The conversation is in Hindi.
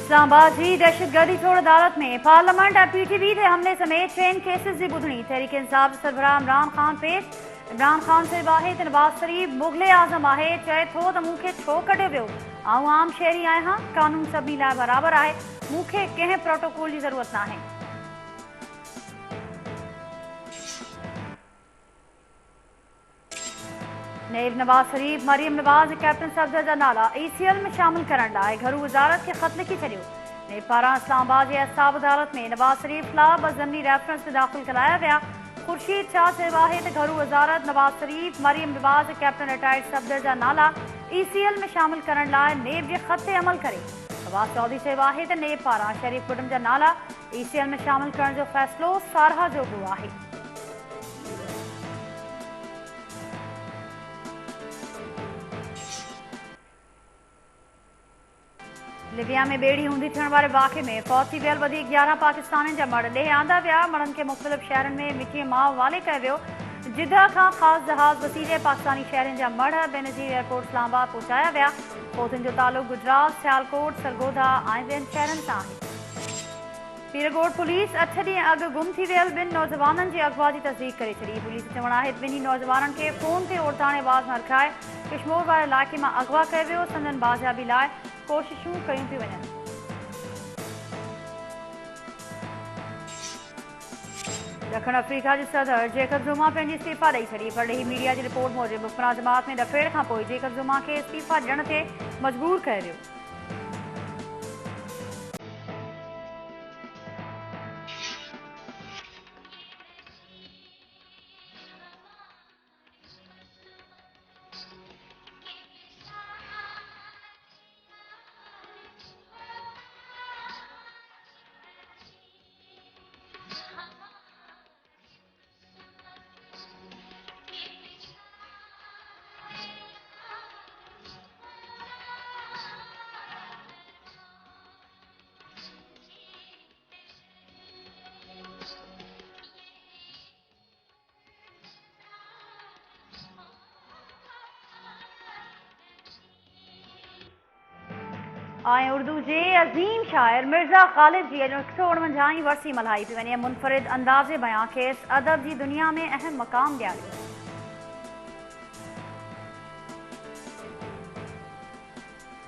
इस्लामाबाद जी दहशतगर्दी छोड़ अदालत में पार्लियामेंट और PTV के हमले समेत 6 केसेस की बुधनी तहरीक इंसाफ सरबराह इमरान खान पेश। इमरान खान से वाहिद नवाज शरीफ मुगले आजम है, चए थो तो मूंखे छो कढियो वियो। आऊं आम शहरी आहियां, कानून सभी लाइ बराबर है, मूंखे कंहिं प्रोटोकॉल की जरूरत ना है। नैब नवाज शरीफ मरियम नवाज कैप्टन सफदर जा नाला ECL में शामिल करण लाइ घरू वज़ारत के ख़त लिखी छॾियो। नैब पारां इस्लामाबाद जी एहसाब अदालत में नवाज शरीफ ख़िलाफ़ ज़मनी रेफरेंस ते दाख़िल कराया विया। खुर्शीद शाह चयो आहे त घरू वज़ारत नवाज शरीफ मरियम नवाज कैप्टन रिटायर्ड सफदर जा नाला ECL में शामिल करण लाइ नैब जे ख़त ते अमल करे। नवाज चौधरी चयो आहे त नैब पारां शरीफ कुटुंब जा नाला ECL में शामिल करण जो फ़ैसिलो साराह जोॻो आहे। लिबिया में बेड़ी हूंदी थियण वारे वाक़े में फौत थी वियल 11 पाकिस्तानी जा मड़ ॾे आंदा विया। मड़नि खे मुख़्तलिफ़ शहरनि में मिटीअ मां वाले कयो वियो। जिद्दा खां ख़ासि जहाज़ वसीले पाकिस्तानी शहरनि जा मड़ बेनज़ीर एयरपोर्ट इस्लामाबाद पहुचाया विया। फौतनि जो तालुक़ गुजरात, सियालकोट, सरगोधा ऐं ॿियनि शहरनि सां आहे। पीरगोट पुलिस 8 ॾींहं अॻु गुम थी वियल 2 नौजवाननि जी अगवा जी तस्दीक़ करे छॾी। पुलिस जो चवणु आहे त 2 नौजवाननि खे फ़ोन ते ओड़ताणे आवाज़ न रखाए किशमोर वारे इलाइक़े मां अगवा कयो वियो। संदनि बाज़ियाबी लाइ कोशिशूं कयूं पियूं वञनि। ॾखण अफ्रीका जे सदर जेकब ज़ुमा पंहिंजी इस्तीफ़ा ॾेई छॾी। परॾेही मीडिया जी रिपोर्ट मूजिबि हुक्मरान जमात में डफेड़ खां पोइ जेकब ज़ुमा खे इस्तीफ़ा ॾियण ते मजबूर कयो वियो। ऐं उर्दू जे अज़ीम शाइर मिर्ज़ा ग़ालिब जी 149 वरसी मल्हाई पई वञे। मुनफ़रिद अंदाज़े बयां खेसि अदब जी दुनिया में अहम मक़ाम ॾियारियो।